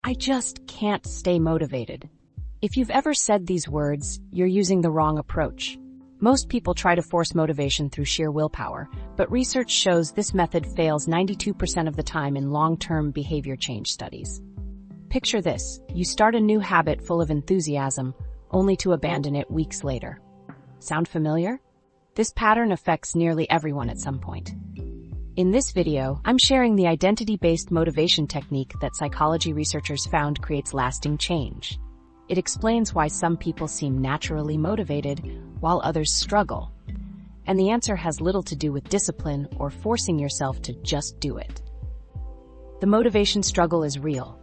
I just can't stay motivated. If you've ever said these words, you're using the wrong approach. Most people try to force motivation through sheer willpower, but research shows this method fails 92% of the time in long-term behavior change studies. Picture this: you start a new habit full of enthusiasm, only to abandon it weeks later. Sound familiar? This pattern affects nearly everyone at some point. In this video, I'm sharing the identity-based motivation technique that psychology researchers found creates lasting change. It explains why some people seem naturally motivated while others struggle. And the answer has little to do with discipline or forcing yourself to just do it. The motivation struggle is real.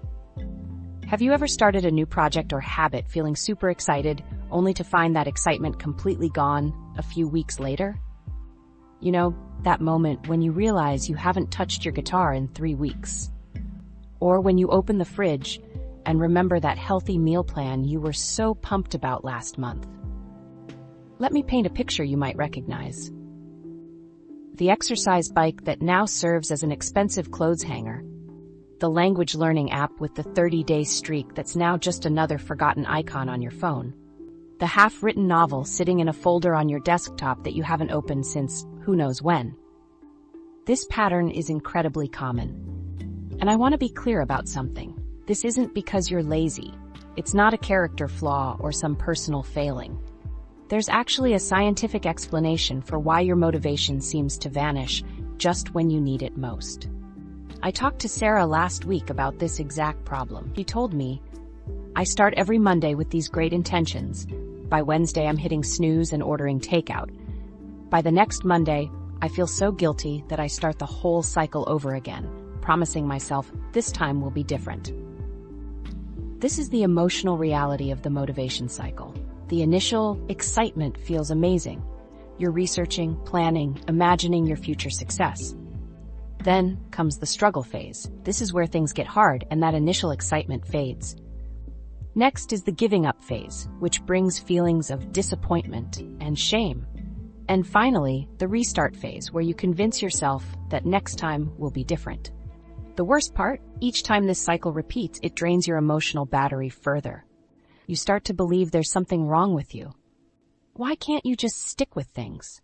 Have you ever started a new project or habit feeling super excited, only to find that excitement completely gone a few weeks later? You know, that moment when you realize you haven't touched your guitar in 3 weeks. Or when you open the fridge and remember that healthy meal plan you were so pumped about last month. Let me paint a picture you might recognize. The exercise bike that now serves as an expensive clothes hanger. The language learning app with the 30-day streak that's now just another forgotten icon on your phone. The half-written novel sitting in a folder on your desktop that you haven't opened since who knows when. This pattern is incredibly common. And I want to be clear about something. This isn't because you're lazy. It's not a character flaw or some personal failing. There's actually a scientific explanation for why your motivation seems to vanish just when you need it most. I talked to Sarah last week about this exact problem. She told me, I start every Monday with these great intentions. By Wednesday, I'm hitting snooze and ordering takeout. By the next Monday, I feel so guilty that I start the whole cycle over again, promising myself this time will be different. This is the emotional reality of the motivation cycle. The initial excitement feels amazing. You're researching, planning, imagining your future success. Then comes the struggle phase. This is where things get hard and that initial excitement fades. Next is the giving up phase, which brings feelings of disappointment and shame. And finally, the restart phase, where you convince yourself that next time will be different. The worst part, each time this cycle repeats, it drains your emotional battery further. You start to believe there's something wrong with you. Why can't you just stick with things?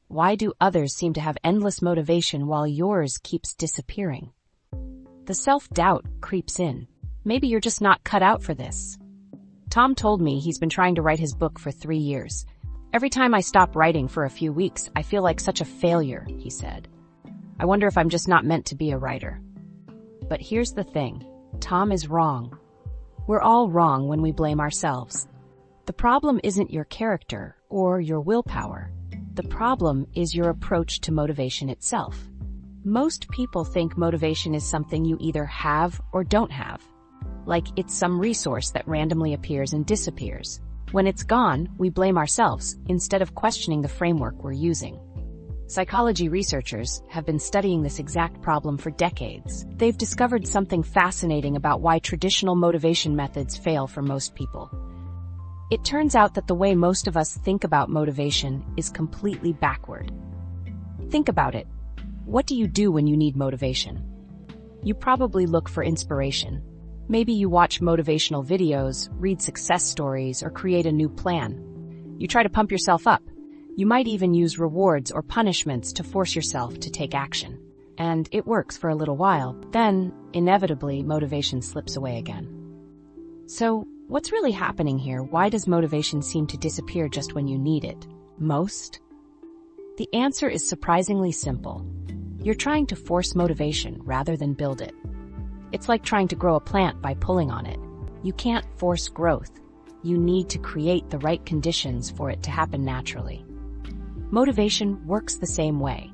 Why do others seem to have endless motivation while yours keeps disappearing? The self-doubt creeps in. Maybe you're just not cut out for this. Tom told me he's been trying to write his book for 3 years. Every time I stop writing for a few weeks, I feel like such a failure, he said. I wonder if I'm just not meant to be a writer. But here's the thing. Tom is wrong. We're all wrong when we blame ourselves. The problem isn't your character or your willpower. The problem is your approach to motivation itself. Most people think motivation is something you either have or don't have. Like it's some resource that randomly appears and disappears. When it's gone, we blame ourselves instead of questioning the framework we're using. Psychology researchers have been studying this exact problem for decades. They've discovered something fascinating about why traditional motivation methods fail for most people. It turns out that the way most of us think about motivation is completely backward. Think about it. What do you do when you need motivation? You probably look for inspiration. Maybe you watch motivational videos, read success stories, or create a new plan. You try to pump yourself up. You might even use rewards or punishments to force yourself to take action. And it works for a little while. Then, inevitably, motivation slips away again. So, what's really happening here? Why does motivation seem to disappear just when you need it most? The answer is surprisingly simple. You're trying to force motivation rather than build it. It's like trying to grow a plant by pulling on it. You can't force growth. You need to create the right conditions for it to happen naturally. Motivation works the same way.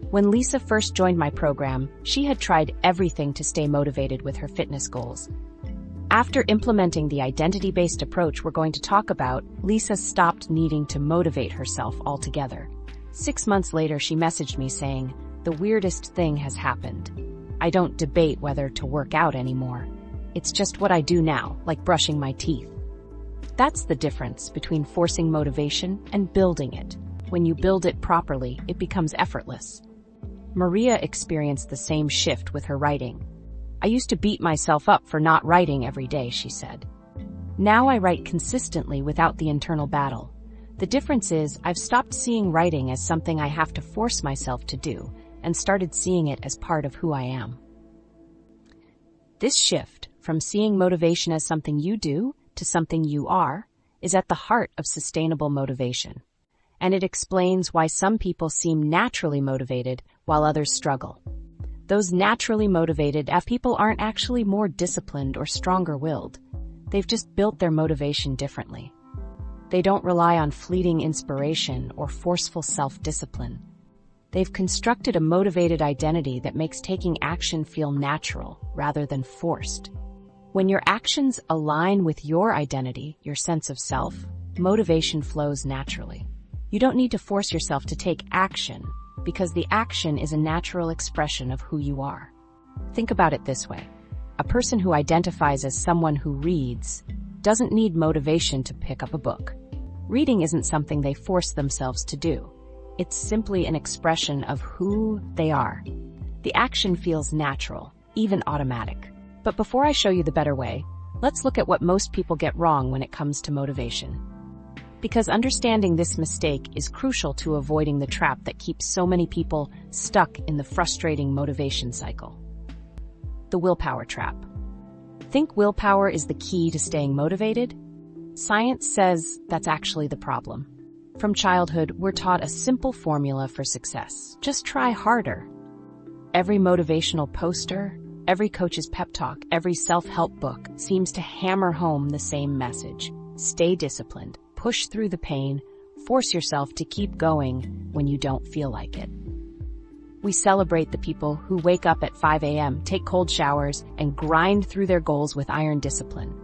When Lisa first joined my program, she had tried everything to stay motivated with her fitness goals. After implementing the identity-based approach we're going to talk about, Lisa stopped needing to motivate herself altogether. 6 months later, she messaged me saying, "The weirdest thing has happened. I don't debate whether to work out anymore. It's just what I do now, like brushing my teeth." That's the difference between forcing motivation and building it. When you build it properly, it becomes effortless. Maria experienced the same shift with her writing. I used to beat myself up for not writing every day, she said. Now I write consistently without the internal battle. The difference is I've stopped seeing writing as something I have to force myself to do and started seeing it as part of who I am. This shift from seeing motivation as something you do to something you are is at the heart of sustainable motivation. And it explains why some people seem naturally motivated while others struggle. Those naturally motivated people aren't actually more disciplined or stronger-willed. They've just built their motivation differently. They don't rely on fleeting inspiration or forceful self-discipline. They've constructed a motivated identity that makes taking action feel natural rather than forced. When your actions align with your identity, your sense of self, motivation flows naturally. You don't need to force yourself to take action because the action is a natural expression of who you are. Think about it this way. A person who identifies as someone who reads doesn't need motivation to pick up a book. Reading isn't something they force themselves to do. It's simply an expression of who they are. The action feels natural, even automatic. But before I show you the better way, let's look at what most people get wrong when it comes to motivation. Because understanding this mistake is crucial to avoiding the trap that keeps so many people stuck in the frustrating motivation cycle. The willpower trap. Think willpower is the key to staying motivated? Science says that's actually the problem. From childhood, we're taught a simple formula for success. Just try harder. Every motivational poster, every coach's pep talk, every self-help book seems to hammer home the same message. Stay disciplined. Push through the pain, force yourself to keep going when you don't feel like it. We celebrate the people who wake up at 5 a.m., take cold showers, and grind through their goals with iron discipline.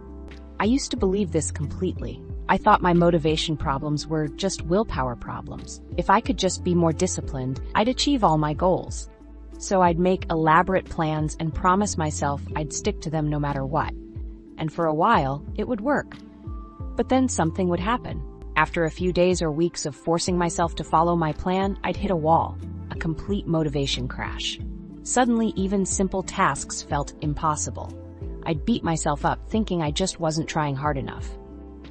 I used to believe this completely. I thought my motivation problems were just willpower problems. If I could just be more disciplined, I'd achieve all my goals. So I'd make elaborate plans and promise myself I'd stick to them no matter what. And for a while, it would work. But then something would happen. After a few days or weeks of forcing myself to follow my plan, I'd hit a wall, a complete motivation crash. Suddenly, even simple tasks felt impossible. I'd beat myself up thinking I just wasn't trying hard enough.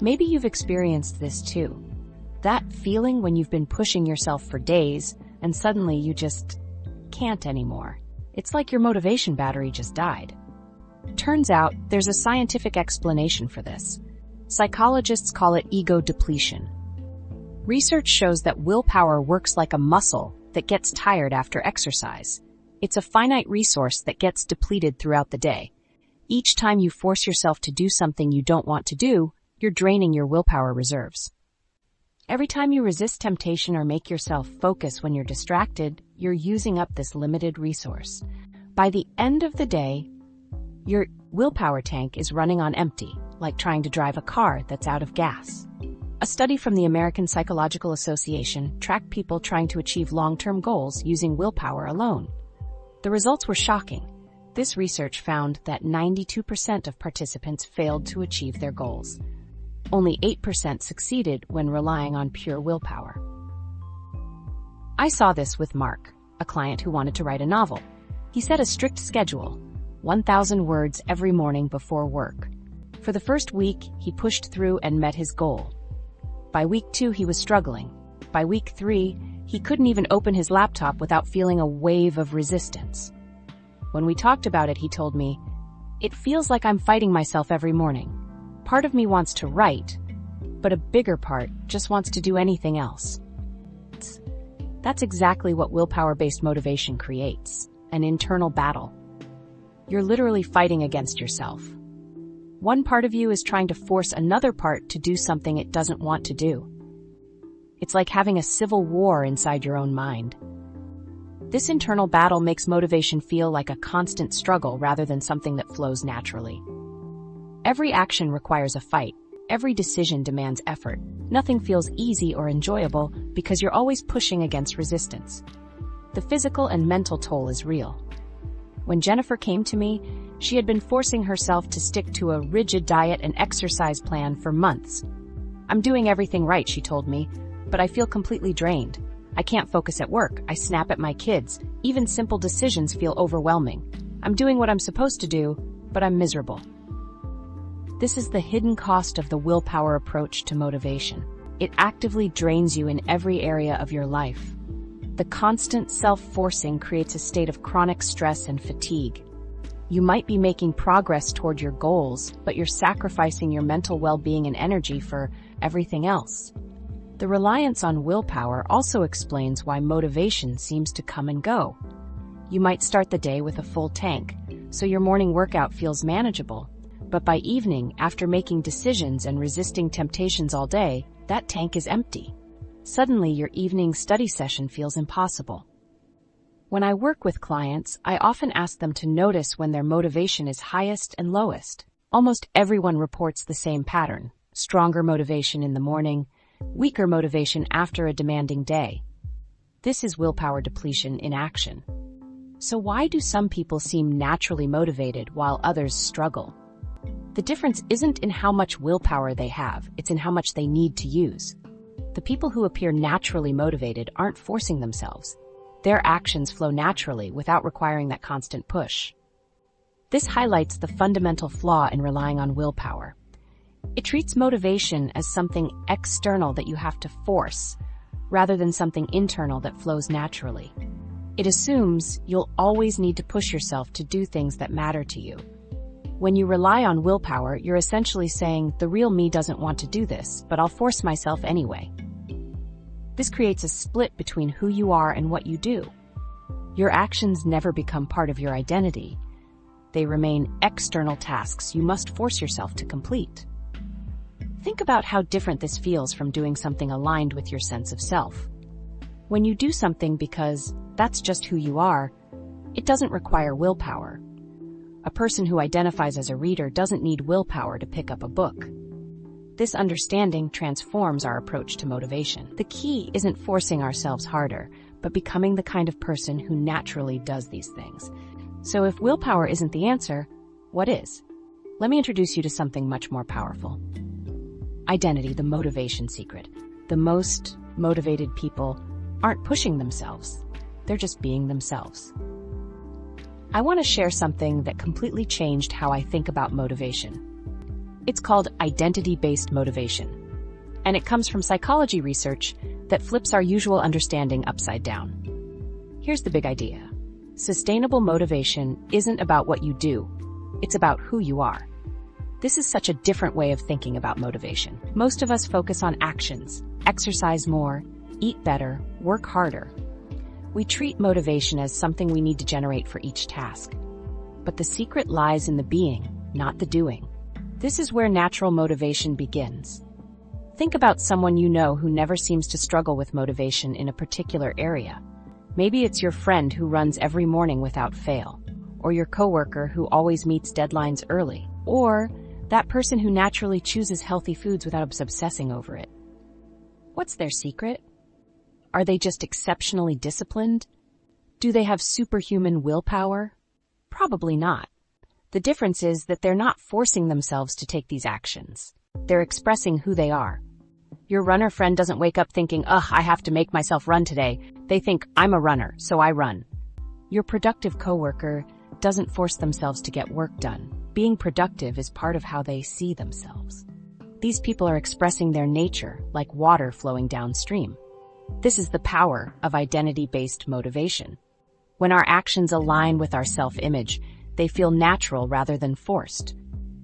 Maybe you've experienced this too. That feeling when you've been pushing yourself for days and suddenly you just can't anymore. It's like your motivation battery just died. Turns out, there's a scientific explanation for this. Psychologists call it ego depletion. Research shows that willpower works like a muscle that gets tired after exercise. It's a finite resource that gets depleted throughout the day. Each time you force yourself to do something you don't want to do, you're draining your willpower reserves. Every time you resist temptation or make yourself focus when you're distracted, you're using up this limited resource. By the end of the day, your willpower tank is running on empty, like trying to drive a car that's out of gas. A study from the American Psychological Association tracked people trying to achieve long-term goals using willpower alone. The results were shocking. This research found that 92% of participants failed to achieve their goals. Only 8% succeeded when relying on pure willpower. I saw this with Mark, a client who wanted to write a novel. He set a strict schedule, 1,000 words every morning before work. For the first week, he pushed through and met his goal. By week 2, he was struggling. By week 3, he couldn't even open his laptop without feeling a wave of resistance. When we talked about it, he told me, "It feels like I'm fighting myself every morning. Part of me wants to write, but a bigger part just wants to do anything else." That's exactly what willpower-based motivation creates, an internal battle. You're literally fighting against yourself. One part of you is trying to force another part to do something it doesn't want to do. It's like having a civil war inside your own mind. This internal battle makes motivation feel like a constant struggle rather than something that flows naturally. Every action requires a fight. Every decision demands effort. Nothing feels easy or enjoyable because you're always pushing against resistance. The physical and mental toll is real. When Jennifer came to me, she had been forcing herself to stick to a rigid diet and exercise plan for months. "I'm doing everything right," she told me, "but I feel completely drained. I can't focus at work. I snap at my kids. Even simple decisions feel overwhelming. I'm doing what I'm supposed to do, but I'm miserable. This is the hidden cost of the willpower approach to motivation. It actively drains you in every area of your life. The constant self-forcing creates a state of chronic stress and fatigue. You might be making progress toward your goals, but you're sacrificing your mental well-being and energy for everything else. The reliance on willpower also explains why motivation seems to come and go. You might start the day with a full tank, so your morning workout feels manageable. But by evening, after making decisions and resisting temptations all day, that tank is empty. Suddenly, your evening study session feels impossible. When I work with clients, I often ask them to notice when their motivation is highest and lowest. Almost everyone reports the same pattern: stronger motivation in the morning, weaker motivation after a demanding day. This is willpower depletion in action. So why do some people seem naturally motivated while others struggle? The difference isn't in how much willpower they have, it's in how much they need to use. The people who appear naturally motivated aren't forcing themselves. Their actions flow naturally without requiring that constant push. This highlights the fundamental flaw in relying on willpower. It treats motivation as something external that you have to force, rather than something internal that flows naturally. It assumes you'll always need to push yourself to do things that matter to you. When you rely on willpower, you're essentially saying, the real me doesn't want to do this, but I'll force myself anyway. This creates a split between who you are and what you do. Your actions never become part of your identity. They remain external tasks you must force yourself to complete. Think about how different this feels from doing something aligned with your sense of self. When you do something because that's just who you are, it doesn't require willpower. A person who identifies as a reader doesn't need willpower to pick up a book. This understanding transforms our approach to motivation. The key isn't forcing ourselves harder, but becoming the kind of person who naturally does these things. So if willpower isn't the answer, what is? Let me introduce you to something much more powerful. Identity, the motivation secret. The most motivated people aren't pushing themselves. They're just being themselves. I want to share something that completely changed how I think about motivation. It's called identity-based motivation, and it comes from psychology research that flips our usual understanding upside down. Here's the big idea. Sustainable motivation isn't about what you do, it's about who you are. This is such a different way of thinking about motivation. Most of us focus on actions: exercise more, eat better, work harder. We treat motivation as something we need to generate for each task. But the secret lies in the being, not the doing. This is where natural motivation begins. Think about someone you know who never seems to struggle with motivation in a particular area. Maybe it's your friend who runs every morning without fail, or your coworker who always meets deadlines early, or that person who naturally chooses healthy foods without obsessing over it. What's their secret? Are they just exceptionally disciplined? Do they have superhuman willpower? Probably not. The difference is that they're not forcing themselves to take these actions. They're expressing who they are. Your runner friend doesn't wake up thinking, ugh, I have to make myself run today. They think, I'm a runner, so I run. Your productive coworker doesn't force themselves to get work done. Being productive is part of how they see themselves. These people are expressing their nature, like water flowing downstream. This is the power of identity-based motivation. When our actions align with our self-image, they feel natural rather than forced.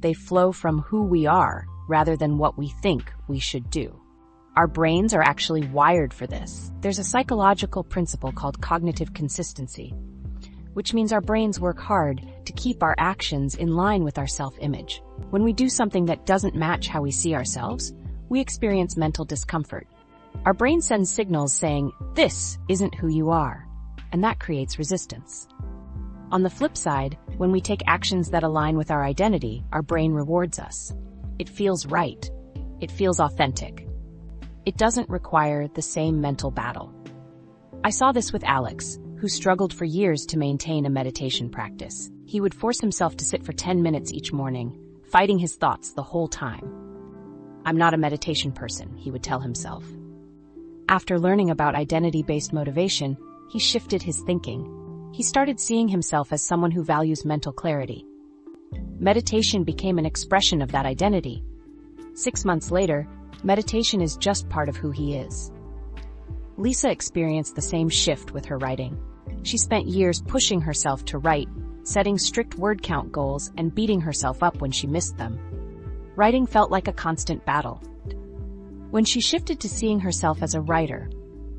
They flow from who we are rather than what we think we should do. Our brains are actually wired for this. There's a psychological principle called cognitive consistency, which means our brains work hard to keep our actions in line with our self-image. When we do something that doesn't match how we see ourselves, we experience mental discomfort. Our brain sends signals saying, this isn't who you are, and that creates resistance. On the flip side, when we take actions that align with our identity, our brain rewards us. It feels right. It feels authentic. It doesn't require the same mental battle. I saw this with Alex, who struggled for years to maintain a meditation practice. He would force himself to sit for 10 minutes each morning, fighting his thoughts the whole time. I'm not a meditation person, he would tell himself. After learning about identity-based motivation, he shifted his thinking. He started seeing himself as someone who values mental clarity. Meditation became an expression of that identity. 6 months later, meditation is just part of who he is. Lisa experienced the same shift with her writing. She spent years pushing herself to write, setting strict word count goals and beating herself up when she missed them. Writing felt like a constant battle. When she shifted to seeing herself as a writer,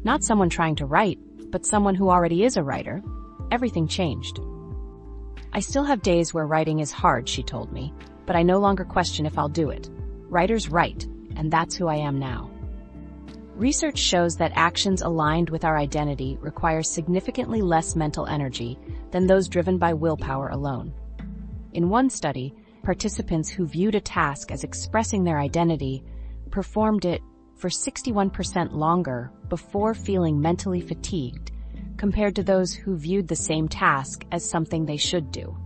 not someone trying to write, but someone who already is a writer, everything changed. I still have days where writing is hard, she told me, but I no longer question if I'll do it. Writers write, and that's who I am now. Research shows that actions aligned with our identity require significantly less mental energy than those driven by willpower alone. In one study, participants who viewed a task as expressing their identity performed it for 61% longer before feeling mentally fatigued, compared to those who viewed the same task as something they should do.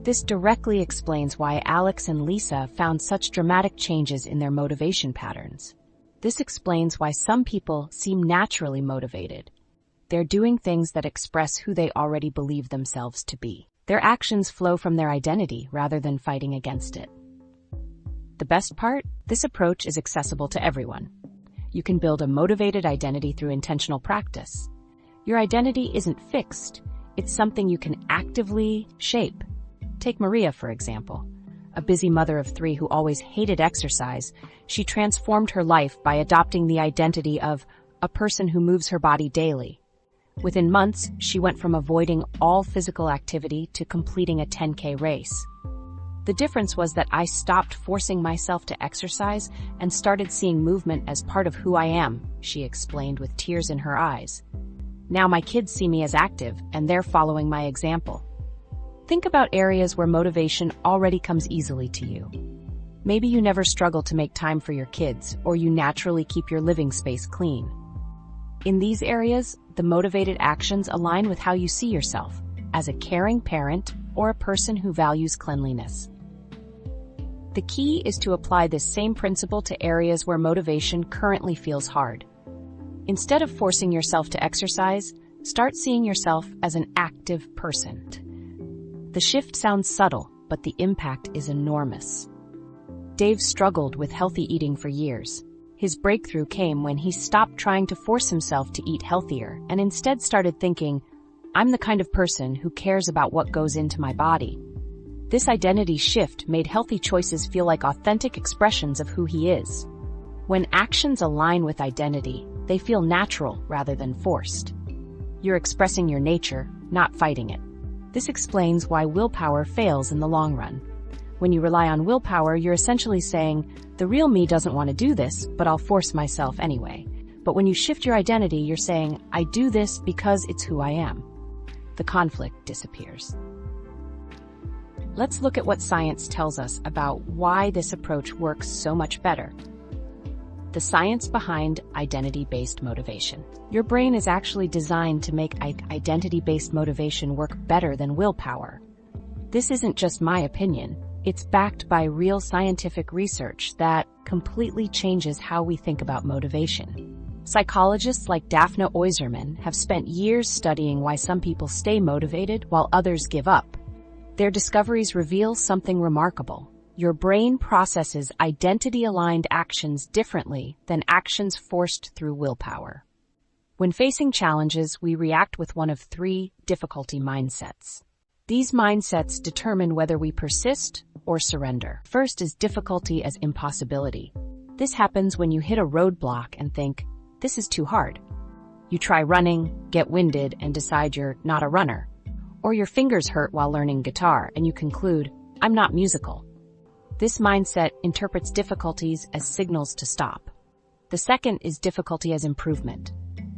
This directly explains why Alex and Lisa found such dramatic changes in their motivation patterns. This explains why some people seem naturally motivated. They're doing things that express who they already believe themselves to be. Their actions flow from their identity rather than fighting against it. The best part? This approach is accessible to everyone. You can build a motivated identity through intentional practice. Your identity isn't fixed. It's something you can actively shape. Take Maria, for example. A busy mother of 3 who always hated exercise, she transformed her life by adopting the identity of a person who moves her body daily. Within months, she went from avoiding all physical activity to completing a 10K race. The difference was that I stopped forcing myself to exercise and started seeing movement as part of who I am, she explained with tears in her eyes. Now my kids see me as active, and they're following my example. Think about areas where motivation already comes easily to you. Maybe you never struggle to make time for your kids, or you naturally keep your living space clean. In these areas, the motivated actions align with how you see yourself, as a caring parent or a person who values cleanliness. The key is to apply this same principle to areas where motivation currently feels hard. Instead of forcing yourself to exercise, start seeing yourself as an active person. The shift sounds subtle, but the impact is enormous. Dave struggled with healthy eating for years. His breakthrough came when he stopped trying to force himself to eat healthier and instead started thinking, I'm the kind of person who cares about what goes into my body. This identity shift made healthy choices feel like authentic expressions of who he is. When actions align with identity, they feel natural rather than forced. You're expressing your nature, not fighting it. This explains why willpower fails in the long run. When you rely on willpower, you're essentially saying, the real me doesn't want to do this, but I'll force myself anyway. But when you shift your identity, you're saying, I do this because it's who I am. The conflict disappears. Let's look at what science tells us about why this approach works so much better. The science behind identity-based motivation. Your brain is actually designed to make identity-based motivation work better than willpower. This isn't just my opinion. It's backed by real scientific research that completely changes how we think about motivation. Psychologists like Daphne Oyserman have spent years studying why some people stay motivated while others give up. Their discoveries reveal something remarkable. Your brain processes identity-aligned actions differently than actions forced through willpower. When facing challenges, we react with one of 3 difficulty mindsets. These mindsets determine whether we persist or surrender. First is difficulty as impossibility. This happens when you hit a roadblock and think, this is too hard. You try running, get winded, and decide you're not a runner. Or your fingers hurt while learning guitar and you conclude, I'm not musical. This mindset interprets difficulties as signals to stop. The second is difficulty as improvement.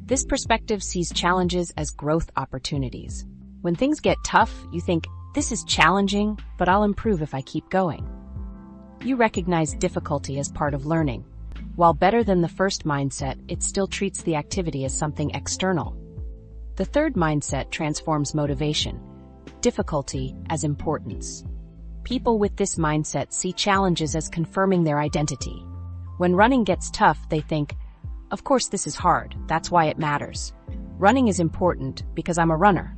This perspective sees challenges as growth opportunities. When things get tough, you think, this is challenging, but I'll improve if I keep going. You recognize difficulty as part of learning. While better than the first mindset, it still treats the activity as something external. The third mindset transforms motivation. Difficulty as importance. People with this mindset see challenges as confirming their identity. When running gets tough, they think, of course this is hard, that's why it matters. Running is important because I'm a runner.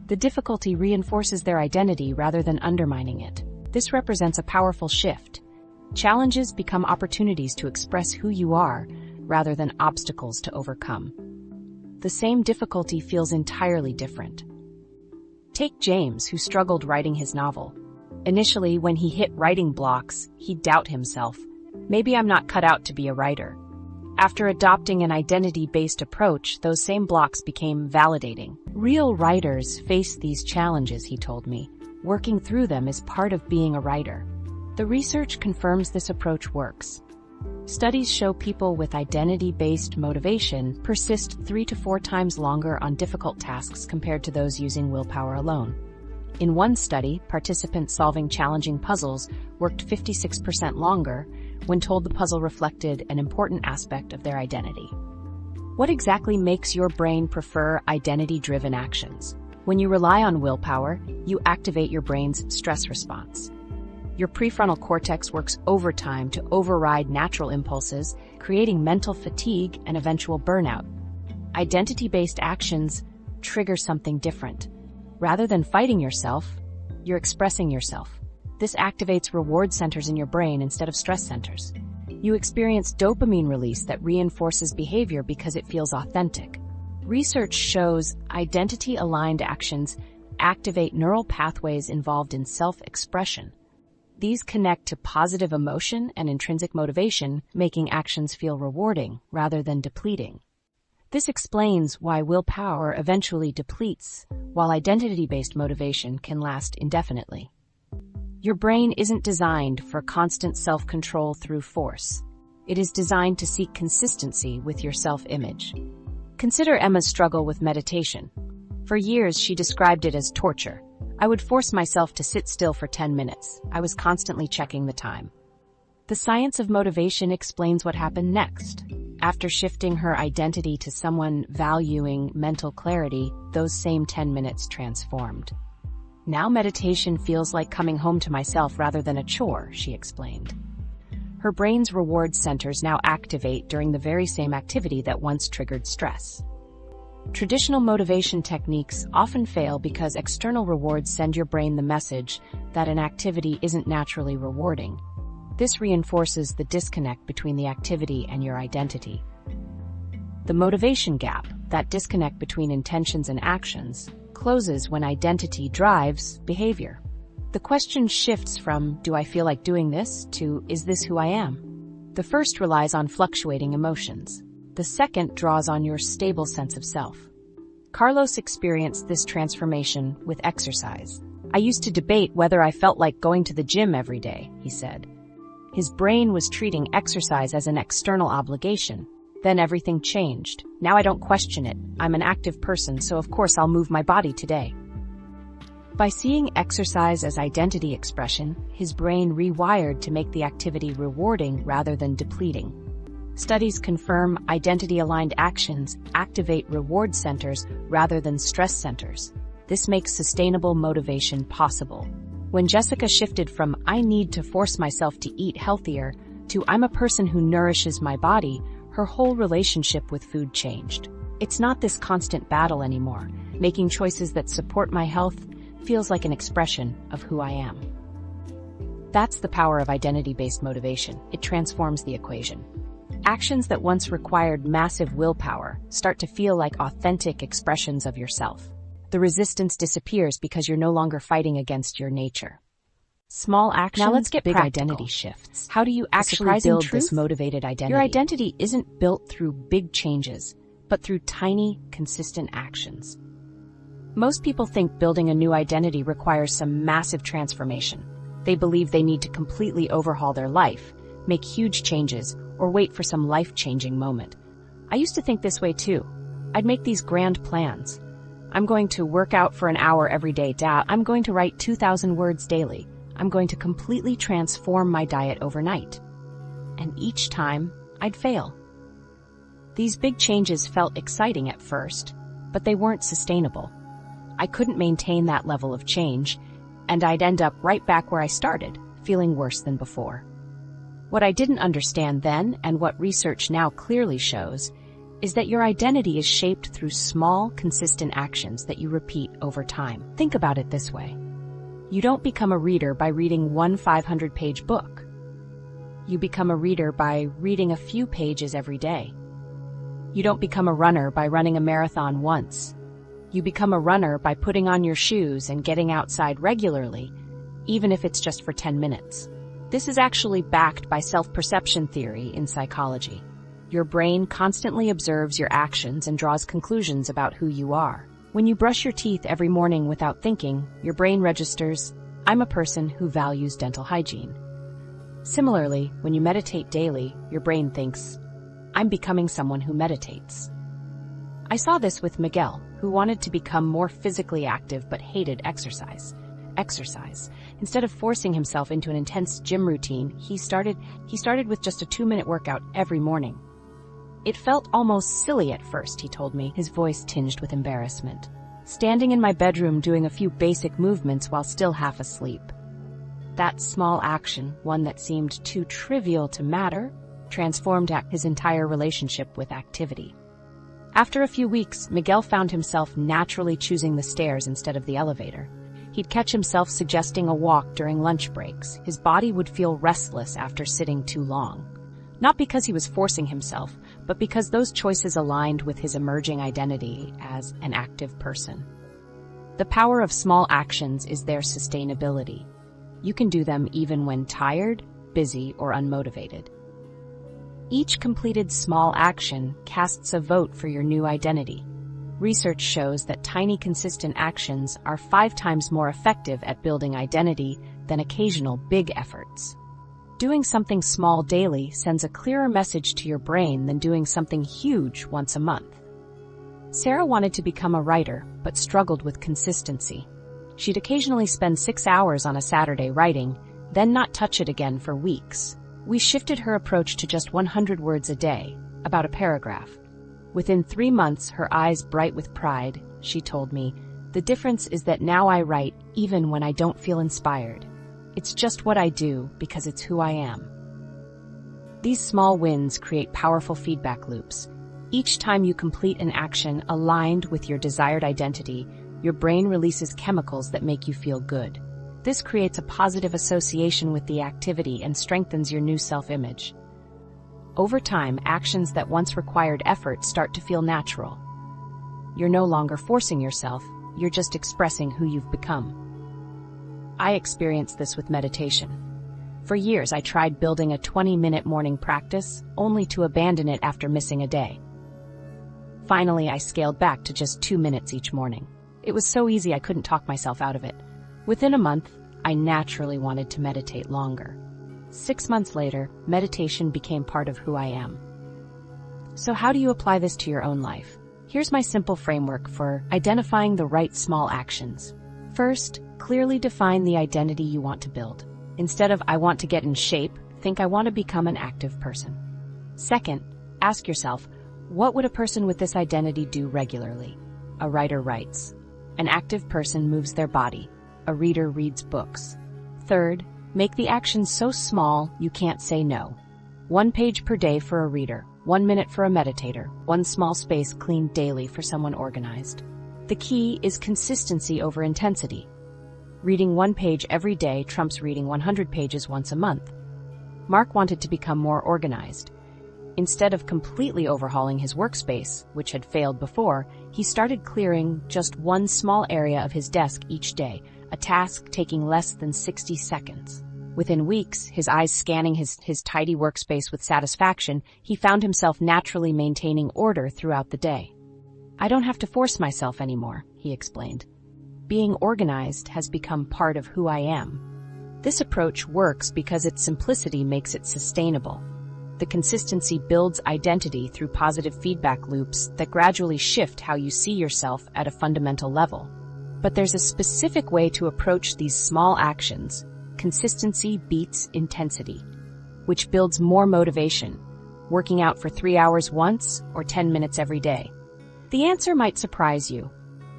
The difficulty reinforces their identity rather than undermining it. This represents a powerful shift. Challenges become opportunities to express who you are rather than obstacles to overcome. The same difficulty feels entirely different. Take James, who struggled writing his novel. Initially, when he hit writing blocks, he'd doubt himself. Maybe I'm not cut out to be a writer. After adopting an identity-based approach, those same blocks became validating. Real writers face these challenges, he told me. Working through them is part of being a writer. The research confirms this approach works. Studies show people with identity-based motivation persist 3 to 4 times longer on difficult tasks compared to those using willpower alone. In one study, participants solving challenging puzzles worked 56% longer when told the puzzle reflected an important aspect of their identity. What exactly makes your brain prefer identity-driven actions? When you rely on willpower, you activate your brain's stress response. Your prefrontal cortex works overtime to override natural impulses, creating mental fatigue and eventual burnout. Identity-based actions trigger something different. Rather than fighting yourself, you're expressing yourself. This activates reward centers in your brain instead of stress centers. You experience dopamine release that reinforces behavior because it feels authentic. Research shows identity-aligned actions activate neural pathways involved in self-expression. These connect to positive emotion and intrinsic motivation, making actions feel rewarding rather than depleting. This explains why willpower eventually depletes, while identity-based motivation can last indefinitely. Your brain isn't designed for constant self-control through force. It is designed to seek consistency with your self-image. Consider Emma's struggle with meditation. For years, she described it as torture. I would force myself to sit still for 10 minutes. I was constantly checking the time. The science of motivation explains what happened next. After shifting her identity to someone valuing mental clarity, those same 10 minutes transformed. Now meditation feels like coming home to myself rather than a chore, she explained. Her brain's reward centers now activate during the very same activity that once triggered stress. Traditional motivation techniques often fail because external rewards send your brain the message that an activity isn't naturally rewarding. This reinforces the disconnect between the activity and your identity. The motivation gap, that disconnect between intentions and actions, closes when identity drives behavior. The question shifts from, do I feel like doing this, to, is this who I am? The first relies on fluctuating emotions. The second draws on your stable sense of self. Carlos experienced this transformation with exercise. I used to debate whether I felt like going to the gym every day, he said. His brain was treating exercise as an external obligation. Then everything changed. Now I don't question it. I'm an active person, so of course I'll move my body today. By seeing exercise as identity expression, his brain rewired to make the activity rewarding rather than depleting. Studies confirm identity-aligned actions activate reward centers rather than stress centers. This makes sustainable motivation possible. When Jessica shifted from "I need to force myself to eat healthier" to "I'm a person who nourishes my body," her whole relationship with food changed. It's not this constant battle anymore. Making choices that support my health feels like an expression of who I am. That's the power of identity-based motivation. It transforms the equation. Actions that once required massive willpower start to feel like authentic expressions of yourself. The resistance disappears because you're no longer fighting against your nature. Small actions, now let's get big practical. Identity shifts. How do you actually build this motivated identity? Your identity isn't built through big changes, but through tiny, consistent actions. Most people think building a new identity requires some massive transformation. They believe they need to completely overhaul their life, make huge changes, or wait for some life-changing moment. I used to think this way too. I'd make these grand plans. I'm going to work out for an hour every day. I'm going to write 2,000 words daily. I'm going to completely transform my diet overnight. And each time, I'd fail. These big changes felt exciting at first, but they weren't sustainable. I couldn't maintain that level of change, and I'd end up right back where I started, feeling worse than before. What I didn't understand then, and what research now clearly shows, is that your identity is shaped through small, consistent actions that you repeat over time. Think about it this way. You don't become a reader by reading one 500-page book. You become a reader by reading a few pages every day. You don't become a runner by running a marathon once. You become a runner by putting on your shoes and getting outside regularly, even if it's just for 10 minutes. This is actually backed by self-perception theory in psychology. Your brain constantly observes your actions and draws conclusions about who you are. When you brush your teeth every morning without thinking, your brain registers, "I'm a person who values dental hygiene." Similarly, when you meditate daily, your brain thinks, "I'm becoming someone who meditates." I saw this with Miguel, who wanted to become more physically active but hated exercise. Instead of forcing himself into an intense gym routine, he started with just a 2-minute workout every morning. It felt almost silly at first, he told me, his voice tinged with embarrassment. Standing in my bedroom doing a few basic movements while still half asleep. That small action, one that seemed too trivial to matter, transformed his entire relationship with activity. After a few weeks, Miguel found himself naturally choosing the stairs instead of the elevator. He'd catch himself suggesting a walk during lunch breaks. His body would feel restless after sitting too long. Not because he was forcing himself, but because those choices aligned with his emerging identity as an active person. The power of small actions is their sustainability. You can do them even when tired, busy, or unmotivated. Each completed small action casts a vote for your new identity. Research shows that tiny, consistent actions are 5 times more effective at building identity than occasional big efforts. Doing something small daily sends a clearer message to your brain than doing something huge once a month. Sarah wanted to become a writer, but struggled with consistency. She'd occasionally spend 6 hours on a Saturday writing, then not touch it again for weeks. We shifted her approach to just 100 words a day, about a paragraph. Within 3 months, her eyes bright with pride, she told me, "The difference is that now I write even when I don't feel inspired. It's just what I do because it's who I am." These small wins create powerful feedback loops. Each time you complete an action aligned with your desired identity, your brain releases chemicals that make you feel good. This creates a positive association with the activity and strengthens your new self-image. Over time, actions that once required effort start to feel natural. You're no longer forcing yourself, you're just expressing who you've become. I experienced this with meditation. For years, I tried building a 20-minute morning practice, only to abandon it after missing a day. Finally, I scaled back to just 2 minutes each morning. It was so easy I couldn't talk myself out of it. Within a month, I naturally wanted to meditate longer. 6 months later, meditation became part of who I am. So how do you apply this to your own life? Here's my simple framework for identifying the right small actions. First, clearly define the identity you want to build. Instead of "I want to get in shape," think "I want to become an active person." Second, ask yourself, what would a person with this identity do regularly? A writer writes. An active person moves their body. A reader reads books. Third, make the action so small you can't say no. 1 page per day for a reader, 1 minute for a meditator, 1 small space cleaned daily for someone organized. The key is consistency over intensity. Reading 1 page every day trumps reading 100 pages once a month. Mark wanted to become more organized. Instead of completely overhauling his workspace, which had failed before, he started clearing just 1 small area of his desk each day, a task taking less than 60 seconds. Within weeks, his eyes scanning his tidy workspace with satisfaction, he found himself naturally maintaining order throughout the day. "I don't have to force myself anymore," he explained. "Being organized has become part of who I am." This approach works because its simplicity makes it sustainable. The consistency builds identity through positive feedback loops that gradually shift how you see yourself at a fundamental level. But there's a specific way to approach these small actions. Consistency beats intensity, which builds more motivation, working out for 3 hours once or 10 minutes every day. The answer might surprise you.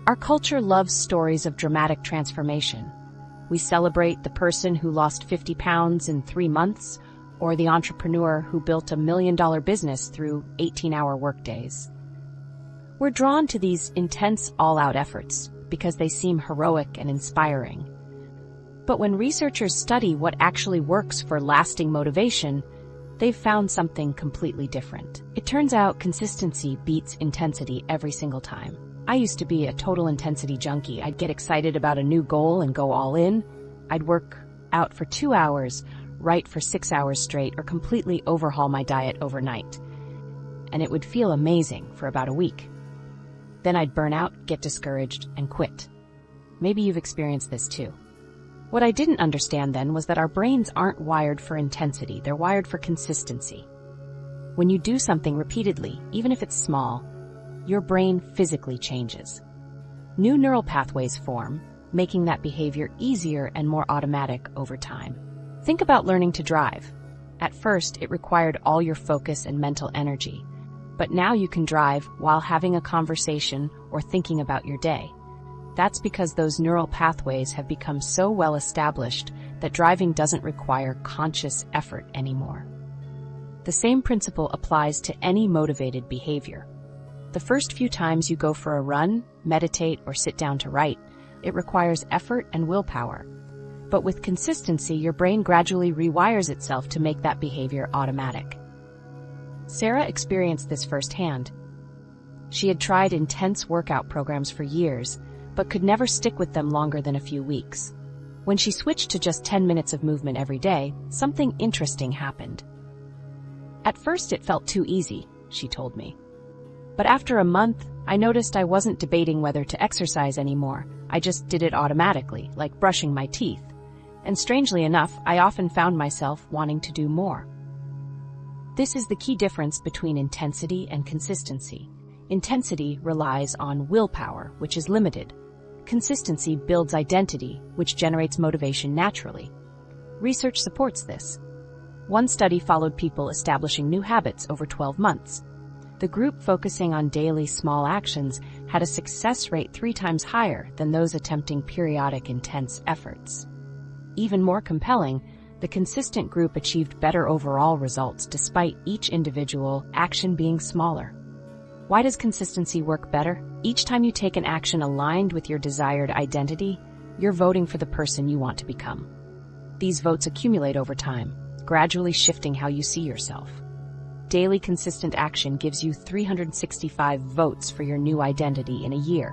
Our culture loves stories of dramatic transformation. We celebrate the person who lost 50 pounds in 3 months, or the entrepreneur who built a $1 million business through 18-hour workdays. We're drawn to these intense, all-out efforts because they seem heroic and inspiring. But when researchers study what actually works for lasting motivation, they've found something completely different. It turns out consistency beats intensity every single time. I used to be a total intensity junkie. I'd get excited about a new goal and go all in. I'd work out for 2 hours, write for 6 hours straight, or completely overhaul my diet overnight. And it would feel amazing for about a week. Then I'd burn out, get discouraged, and quit. Maybe you've experienced this too. What I didn't understand then was that our brains aren't wired for intensity, they're wired for consistency. When you do something repeatedly, even if it's small, your brain physically changes. New neural pathways form, making that behavior easier and more automatic over time. Think about learning to drive. At first, it required all your focus and mental energy, but now you can drive while having a conversation or thinking about your day. That's because those neural pathways have become so well established that driving doesn't require conscious effort anymore. The same principle applies to any motivated behavior. The first few times you go for a run, meditate, or sit down to write, it requires effort and willpower. But with consistency, your brain gradually rewires itself to make that behavior automatic. Sarah experienced this firsthand. She had tried intense workout programs for years, but could never stick with them longer than a few weeks. When she switched to just 10 minutes of movement every day, something interesting happened. At first it felt too easy, she told me. But after a month, I noticed I wasn't debating whether to exercise anymore. I just did it automatically, like brushing my teeth. And strangely enough, I often found myself wanting to do more. This is the key difference between intensity and consistency. Intensity relies on willpower, which is limited. Consistency builds identity, which generates motivation naturally. Research supports this. One study followed people establishing new habits over 12 months. The group focusing on daily small actions had a success rate 3 times higher than those attempting periodic intense efforts. Even more compelling, the consistent group achieved better overall results despite each individual action being smaller. Why does consistency work better? Each time you take an action aligned with your desired identity, you're voting for the person you want to become. These votes accumulate over time, gradually shifting how you see yourself. Daily consistent action gives you 365 votes for your new identity in a year,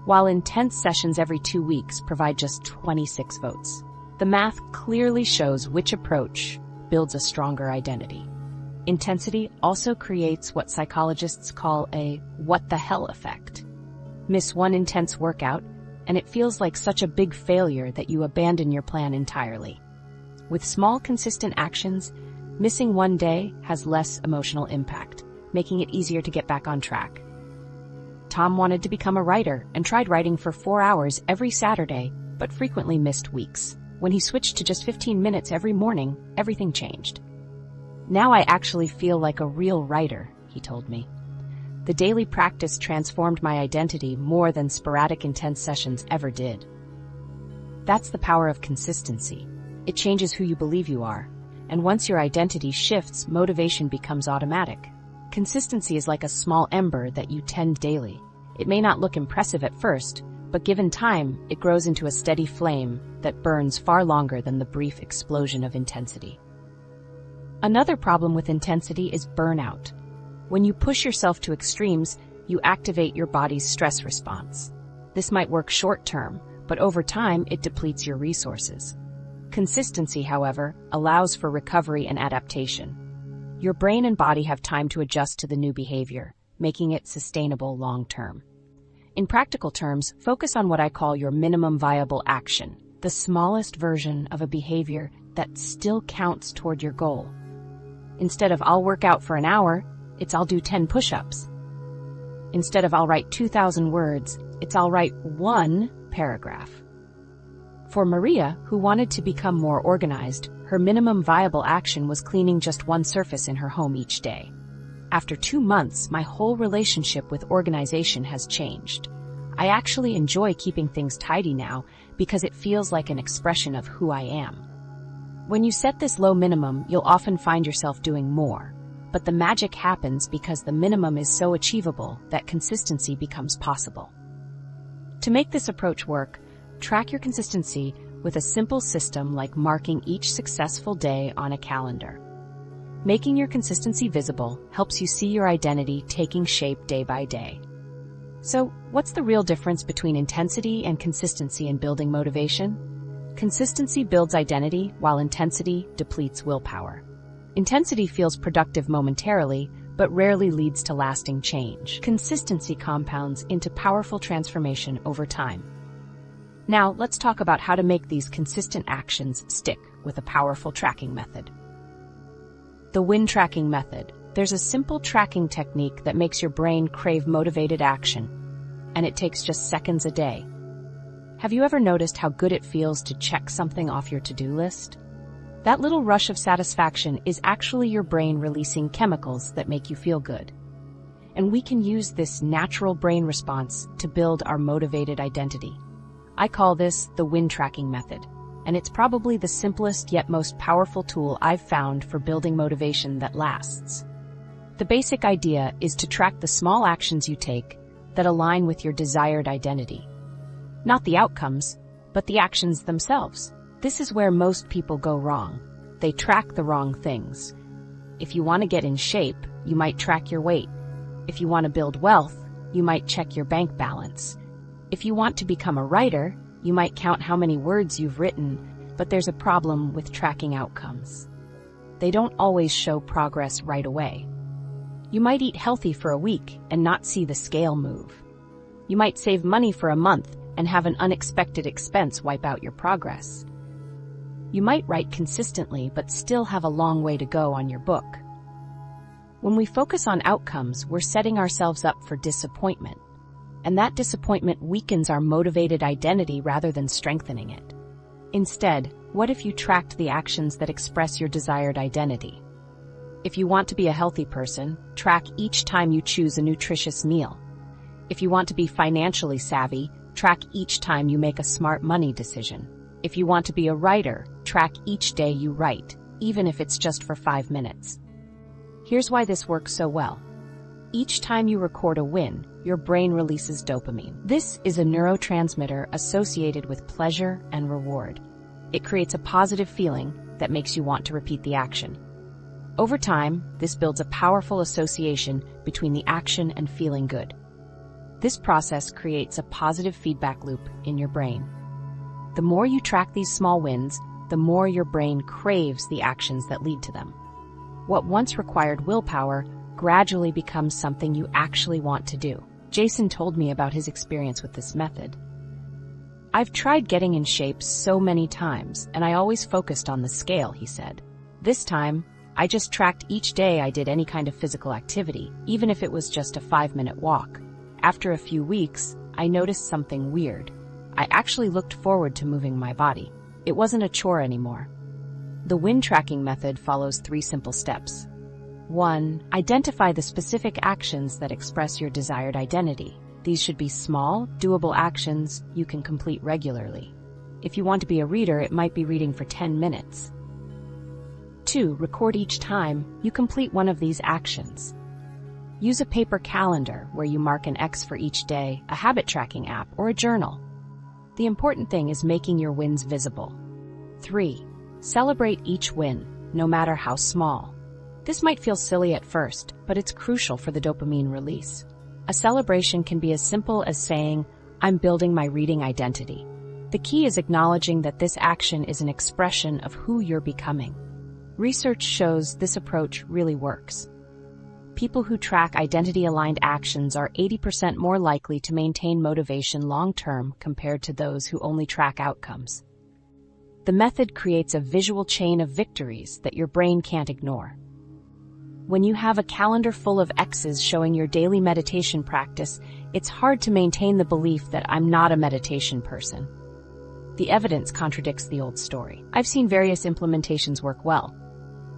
while intense sessions every 2 weeks provide just 26 votes. The math clearly shows which approach builds a stronger identity. Intensity also creates what psychologists call a what the hell effect. Miss one intense workout, and it feels like such a big failure that you abandon your plan entirely. With small, consistent actions, missing one day has less emotional impact, making it easier to get back on track. Tom wanted to become a writer and tried writing for 4 hours every Saturday, but frequently missed weeks. When he switched to just 15 minutes every morning, everything changed. Now I actually feel like a real writer, he told me. The daily practice transformed my identity more than sporadic intense sessions ever did. That's the power of consistency. It changes who you believe you are, and once your identity shifts, motivation becomes automatic. Consistency is like a small ember that you tend daily. It may not look impressive at first, but given time, it grows into a steady flame that burns far longer than the brief explosion of intensity. Another problem with intensity is burnout. When you push yourself to extremes, you activate your body's stress response. This might work short-term, but over time, it depletes your resources. Consistency, however, allows for recovery and adaptation. Your brain and body have time to adjust to the new behavior, making it sustainable long-term. In practical terms, focus on what I call your minimum viable action, the smallest version of a behavior that still counts toward your goal. Instead of I'll work out for an hour, it's I'll do 10 push-ups. Instead of I'll write 2,000 words, it's I'll write 1 paragraph. For Maria, who wanted to become more organized, her minimum viable action was cleaning just 1 surface in her home each day. After 2 months, my whole relationship with organization has changed. I actually enjoy keeping things tidy now because it feels like an expression of who I am. When you set this low minimum, you'll often find yourself doing more. But the magic happens because the minimum is so achievable that consistency becomes possible. To make this approach work, track your consistency with a simple system like marking each successful day on a calendar. Making your consistency visible helps you see your identity taking shape day by day. So, what's the real difference between intensity and consistency in building motivation? Consistency builds identity, while intensity depletes willpower. Intensity feels productive momentarily, but rarely leads to lasting change. Consistency compounds into powerful transformation over time. Now, let's talk about how to make these consistent actions stick with a powerful tracking method. The win tracking method. There's a simple tracking technique that makes your brain crave motivated action, and it takes just seconds a day. Have you ever noticed how good it feels to check something off your to-do list? That little rush of satisfaction is actually your brain releasing chemicals that make you feel good. And we can use this natural brain response to build our motivated identity. I call this the win tracking method, and it's probably the simplest yet most powerful tool I've found for building motivation that lasts. The basic idea is to track the small actions you take that align with your desired identity. Not the outcomes, but the actions themselves. This is where most people go wrong. They track the wrong things. If you want to get in shape, you might track your weight. If you want to build wealth, you might check your bank balance. If you want to become a writer, you might count how many words you've written, but there's a problem with tracking outcomes. They don't always show progress right away. You might eat healthy for a week and not see the scale move. You might save money for a month and have an unexpected expense wipe out your progress. You might write consistently but still have a long way to go on your book. When we focus on outcomes, we're setting ourselves up for disappointment, and that disappointment weakens our motivated identity rather than strengthening it. Instead, what if you tracked the actions that express your desired identity? If you want to be a healthy person, track each time you choose a nutritious meal. If you want to be financially savvy, track each time you make a smart money decision. If you want to be a writer, track each day you write, even if it's just for 5 minutes. Here's why this works so well. Each time you record a win, your brain releases dopamine. This is a neurotransmitter associated with pleasure and reward. It creates a positive feeling that makes you want to repeat the action. Over time, this builds a powerful association between the action and feeling good. This process creates a positive feedback loop in your brain. The more you track these small wins, the more your brain craves the actions that lead to them. What once required willpower gradually becomes something you actually want to do. Jason told me about his experience with this method. I've tried getting in shape so many times, and I always focused on the scale, he said. This time, I just tracked each day I did any kind of physical activity, even if it was just a 5-minute walk. After a few weeks, I noticed something weird. I actually looked forward to moving my body. It wasn't a chore anymore. The win tracking method follows 3 simple steps. 1. Identify the specific actions that express your desired identity. These should be small, doable actions you can complete regularly. If you want to be a reader, it might be reading for 10 minutes. 2. Record each time you complete one of these actions. Use a paper calendar where you mark an X for each day, a habit tracking app, or a journal. The important thing is making your wins visible. 3. Celebrate each win, no matter how small. This might feel silly at first, but it's crucial for the dopamine release. A celebration can be as simple as saying, "I'm building my reading identity." The key is acknowledging that this action is an expression of who you're becoming. Research shows this approach really works. People who track identity-aligned actions are 80% more likely to maintain motivation long-term compared to those who only track outcomes. The method creates a visual chain of victories that your brain can't ignore. When you have a calendar full of X's showing your daily meditation practice, it's hard to maintain the belief that I'm not a meditation person. The evidence contradicts the old story. I've seen various implementations work well.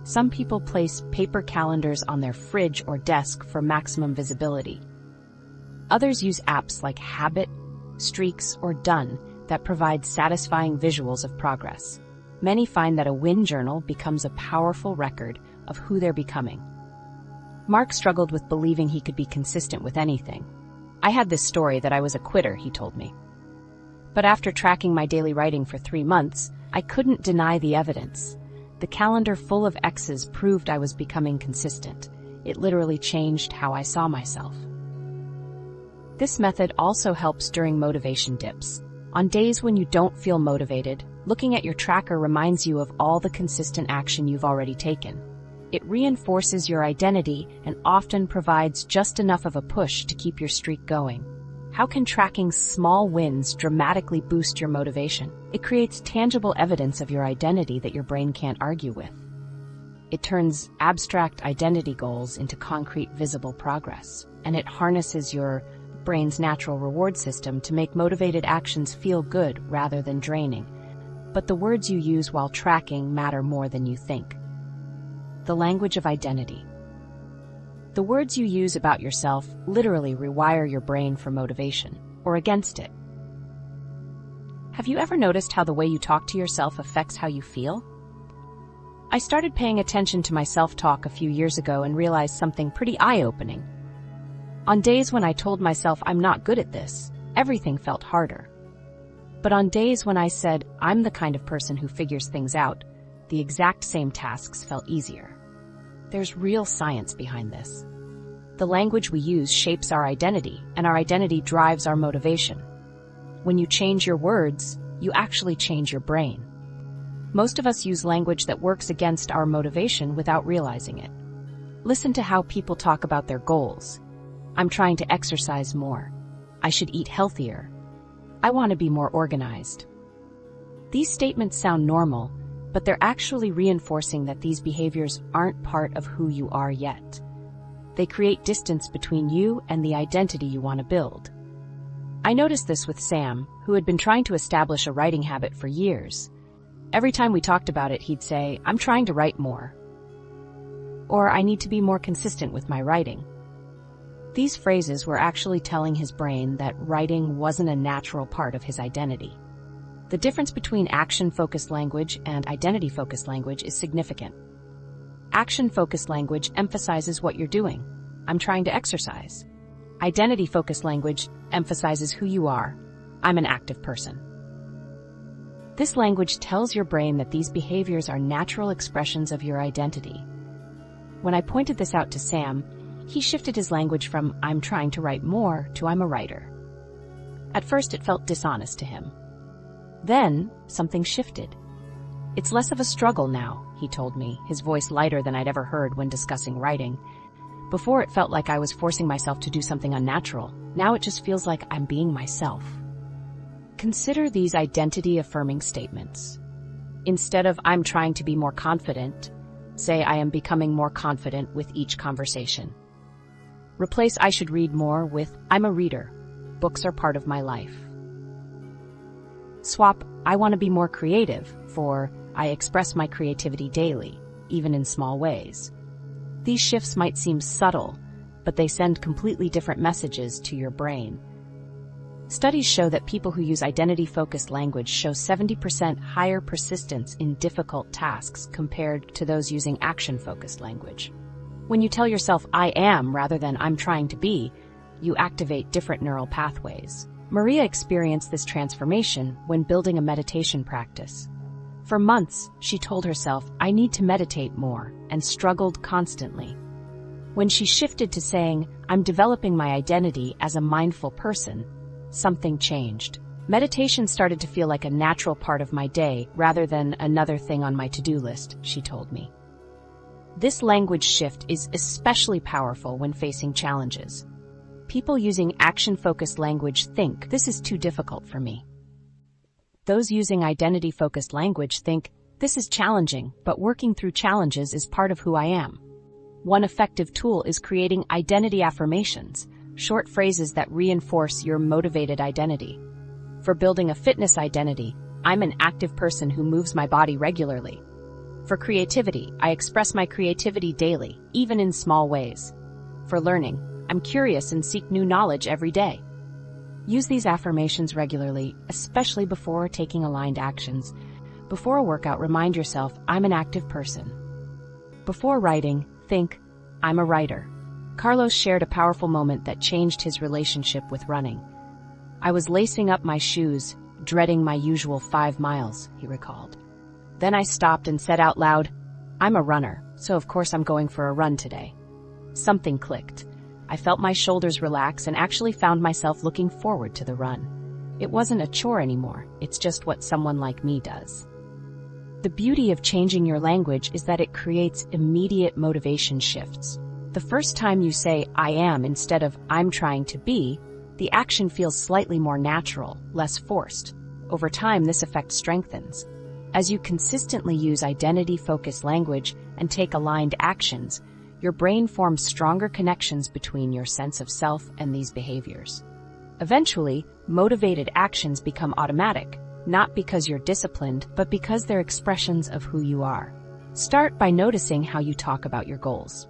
Some people place paper calendars on their fridge or desk for maximum visibility. Others use apps like Habit, Streaks, or Done that provide satisfying visuals of progress. Many find that a win journal becomes a powerful record of who they're becoming. Mark struggled with believing he could be consistent with anything. I had this story that I was a quitter, he told me. But after tracking my daily writing for 3 months, I couldn't deny the evidence. The calendar full of X's proved I was becoming consistent. It literally changed how I saw myself. This method also helps during motivation dips. On days when you don't feel motivated, looking at your tracker reminds you of all the consistent action you've already taken. It reinforces your identity and often provides just enough of a push to keep your streak going. How can tracking small wins dramatically boost your motivation? It creates tangible evidence of your identity that your brain can't argue with. It turns abstract identity goals into concrete, visible progress, and it harnesses your brain's natural reward system to make motivated actions feel good rather than draining. But the words you use while tracking matter more than you think. The language of identity. The words you use about yourself literally rewire your brain for motivation, or against it. Have you ever noticed how the way you talk to yourself affects how you feel? I started paying attention to my self-talk a few years ago and realized something pretty eye-opening. On days when I told myself I'm not good at this, everything felt harder. But on days when I said I'm the kind of person who figures things out, the exact same tasks felt easier. There's real science behind this. The language we use shapes our identity, and our identity drives our motivation. When you change your words, you actually change your brain. Most of us use language that works against our motivation without realizing it. Listen to how people talk about their goals. I'm trying to exercise more. I should eat healthier. I want to be more organized. These statements sound normal, but they're actually reinforcing that these behaviors aren't part of who you are yet. They create distance between you and the identity you want to build. I noticed this with Sam, who had been trying to establish a writing habit for years. Every time we talked about it, he'd say, "I'm trying to write more." Or, "I need to be more consistent with my writing." These phrases were actually telling his brain that writing wasn't a natural part of his identity. The difference between action-focused language and identity-focused language is significant. Action-focused language emphasizes what you're doing. I'm trying to exercise. Identity-focused language emphasizes who you are. I'm an active person. This language tells your brain that these behaviors are natural expressions of your identity. When I pointed this out to Sam, he shifted his language from "I'm trying to write more" to "I'm a writer." At first, it felt dishonest to him. Then, something shifted. "It's less of a struggle now," he told me, his voice lighter than I'd ever heard when discussing writing. "Before, it felt like I was forcing myself to do something unnatural. Now it just feels like I'm being myself." Consider these identity-affirming statements. Instead of "I'm trying to be more confident," say "I am becoming more confident with each conversation." Replace "I should read more" with "I'm a reader. Books are part of my life." Swap "I want to be more creative" for "I express my creativity daily, even in small ways." These shifts might seem subtle, but they send completely different messages to your brain. Studies show that people who use identity-focused language show 70% higher persistence in difficult tasks compared to those using action-focused language. When you tell yourself "I am" rather than "I'm trying to be," you activate different neural pathways. Maria experienced this transformation when building a meditation practice. For months, she told herself, "I need to meditate more," and struggled constantly. When she shifted to saying, "I'm developing my identity as a mindful person," something changed. Meditation started to feel like a natural part of my day rather than another thing on my to-do list, she told me. This language shift is especially powerful when facing challenges. People using action-focused language think, "This is too difficult for me." Those using identity-focused language think, "This is challenging, but working through challenges is part of who I am." One effective tool is creating identity affirmations, short phrases that reinforce your motivated identity. For building a fitness identity, "I'm an active person who moves my body regularly." For creativity, "I express my creativity daily, even in small ways." For learning, "I'm curious and seek new knowledge every day." Use these affirmations regularly, especially before taking aligned actions. Before a workout, remind yourself, I'm an active person. Before writing, think, I'm a writer. Carlos shared a powerful moment that changed his relationship with running. I was lacing up my shoes, dreading my usual 5 miles, he recalled. Then I stopped and said out loud, I'm a runner, so of course I'm going for a run today. Something clicked. I felt my shoulders relax and actually found myself looking forward to the run. It wasn't a chore anymore, it's just what someone like me does. The beauty of changing your language is that it creates immediate motivation shifts. The first time you say, I am, instead of I'm trying to be, the action feels slightly more natural, less forced. Over time, this effect strengthens. As you consistently use identity-focused language and take aligned actions, your brain forms stronger connections between your sense of self and these behaviors. Eventually, motivated actions become automatic, not because you're disciplined, but because they're expressions of who you are. Start by noticing how you talk about your goals.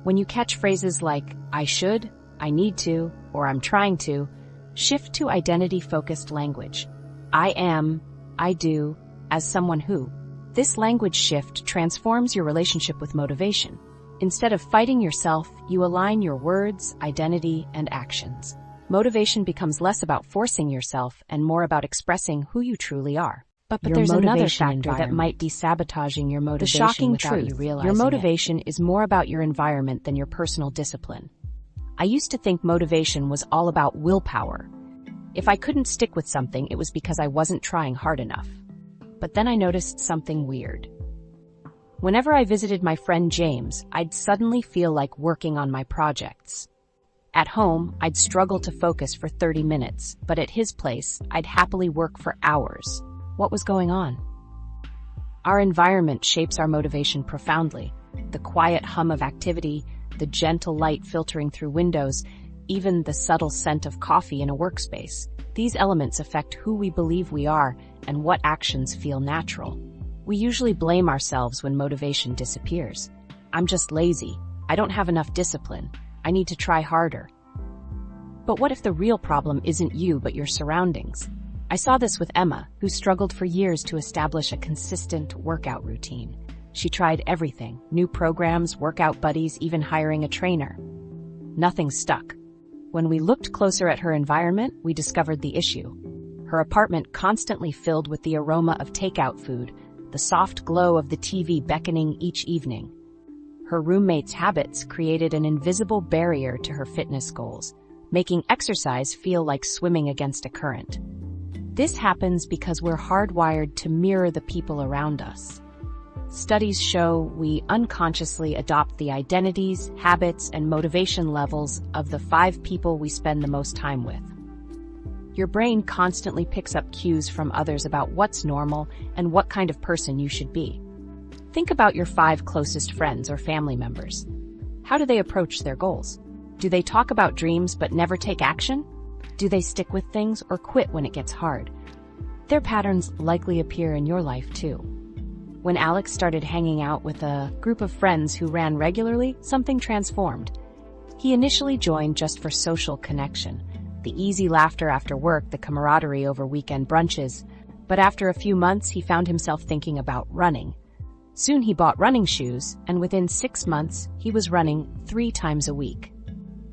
When you catch phrases like, I should, I need to, or I'm trying to, shift to identity-focused language. I am, I do, as someone who. This language shift transforms your relationship with motivation. Instead of fighting yourself, you align your words, identity, and actions. Motivation becomes less about forcing yourself and more about expressing who you truly are. But there's another factor that might be sabotaging your motivation. The shocking truth, your motivation is more about your environment than your personal discipline. I used to think motivation was all about willpower. If I couldn't stick with something, it was because I wasn't trying hard enough. But then I noticed something weird. Whenever I visited my friend James, I'd suddenly feel like working on my projects. At home, I'd struggle to focus for 30 minutes, but at his place, I'd happily work for hours. What was going on? Our environment shapes our motivation profoundly. The quiet hum of activity, the gentle light filtering through windows, even the subtle scent of coffee in a workspace. These elements affect who we believe we are and what actions feel natural. We usually blame ourselves when motivation disappears. I'm just lazy. I don't have enough discipline. I need to try harder. But what if the real problem isn't you but your surroundings? I saw this with Emma, who struggled for years to establish a consistent workout routine. She tried everything, new programs, workout buddies, even hiring a trainer. Nothing stuck. When we looked closer at her environment, we discovered the issue. Her apartment constantly filled with the aroma of takeout food, the soft glow of the TV beckoning each evening. Her roommates' habits created an invisible barrier to her fitness goals, making exercise feel like swimming against a current. This happens because we're hardwired to mirror the people around us. Studies show we unconsciously adopt the identities, habits, and motivation levels of the 5 people we spend the most time with. Your brain constantly picks up cues from others about what's normal and what kind of person you should be. Think about your 5 closest friends or family members. How do they approach their goals? Do they talk about dreams but never take action? Do they stick with things or quit when it gets hard? Their patterns likely appear in your life too. When Alex started hanging out with a group of friends who ran regularly, something transformed. He initially joined just for social connection, the easy laughter after work, the camaraderie over weekend brunches. But after a few months, he found himself thinking about running. Soon he bought running shoes, and within 6 months, he was running 3 times a week.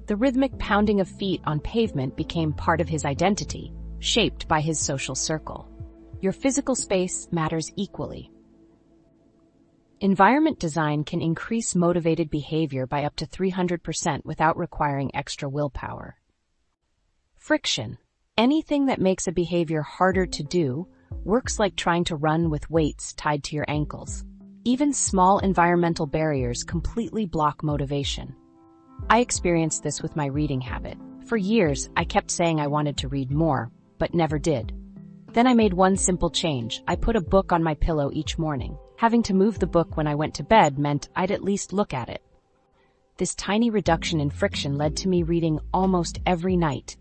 The rhythmic pounding of feet on pavement became part of his identity, shaped by his social circle. Your physical space matters equally. Environment design can increase motivated behavior by up to 300% without requiring extra willpower. Friction. Anything that makes a behavior harder to do works like trying to run with weights tied to your ankles. Even small environmental barriers completely block motivation. I experienced this with my reading habit. For years, I kept saying I wanted to read more, but never did. Then I made one simple change. I put a book on my pillow each morning. Having to move the book when I went to bed meant I'd at least look at it. This tiny reduction in friction led to me reading almost every night,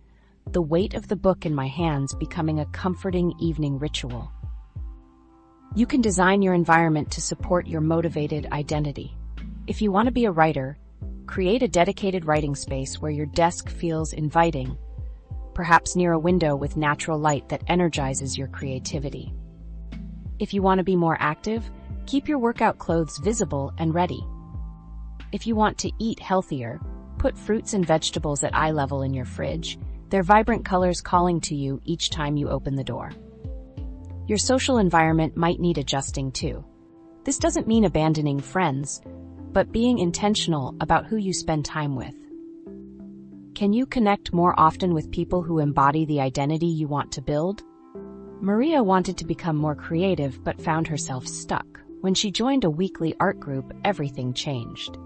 the weight of the book in my hands becoming a comforting evening ritual. You can design your environment to support your motivated identity. If you want to be a writer, create a dedicated writing space where your desk feels inviting, perhaps near a window with natural light that energizes your creativity. If you want to be more active, keep your workout clothes visible and ready. If you want to eat healthier, put fruits and vegetables at eye level in your fridge, their vibrant colors calling to you each time you open the door. Your social environment might need adjusting too. This doesn't mean abandoning friends, but being intentional about who you spend time with. Can you connect more often with people who embody the identity you want to build? Maria wanted to become more creative but found herself stuck. When she joined a weekly art group, everything changed.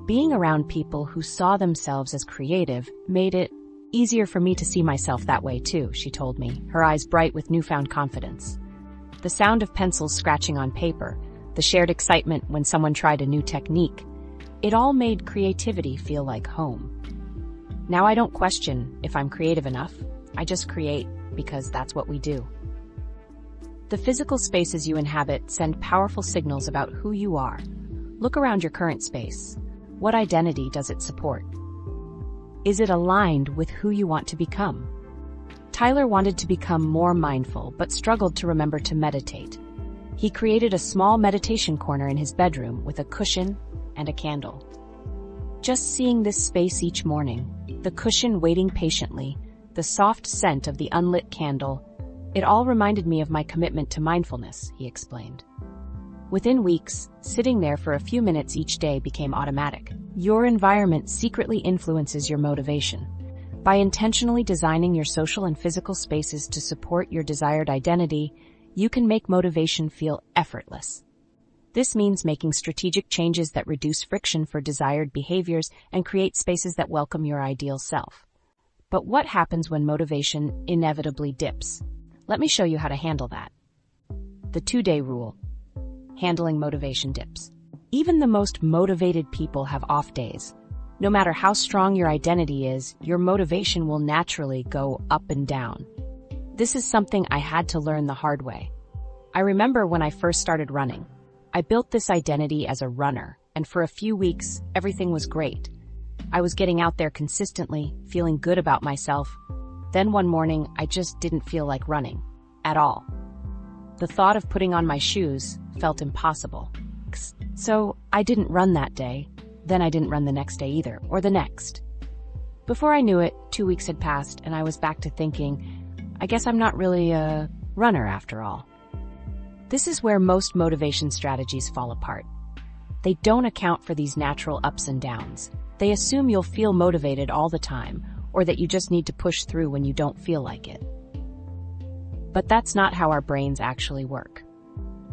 Being around people who saw themselves as creative made it easier for me to see myself that way too, she told me, her eyes bright with newfound confidence. The sound of pencils scratching on paper, the shared excitement when someone tried a new technique, it all made creativity feel like home. Now I don't question if I'm creative enough, I just create because that's what we do. The physical spaces you inhabit send powerful signals about who you are. Look around your current space. What identity does it support? Is it aligned with who you want to become? Tyler wanted to become more mindful but struggled to remember to meditate. He created a small meditation corner in his bedroom with a cushion and a candle. Just seeing this space each morning, the cushion waiting patiently, the soft scent of the unlit candle, it all reminded me of my commitment to mindfulness, he explained. Within weeks, sitting there for a few minutes each day became automatic. Your environment secretly influences your motivation. By intentionally designing your social and physical spaces to support your desired identity, you can make motivation feel effortless. This means making strategic changes that reduce friction for desired behaviors and create spaces that welcome your ideal self. But what happens when motivation inevitably dips? Let me show you how to handle that. The 2-day rule. Handling motivation dips. Even the most motivated people have off days. No matter how strong your identity is, your motivation will naturally go up and down. This is something I had to learn the hard way. I remember when I first started running. I built this identity as a runner, and for a few weeks, everything was great. I was getting out there consistently, feeling good about myself. Then one morning, I just didn't feel like running. At all. The thought of putting on my shoes felt impossible. So I didn't run that day. Then I didn't run the next day either, or the next. Before I knew it, 2 weeks had passed and I was back to thinking, I guess I'm not really a runner after all. This is where most motivation strategies fall apart. They don't account for these natural ups and downs. They assume you'll feel motivated all the time, or that you just need to push through when you don't feel like it. But that's not how our brains actually work.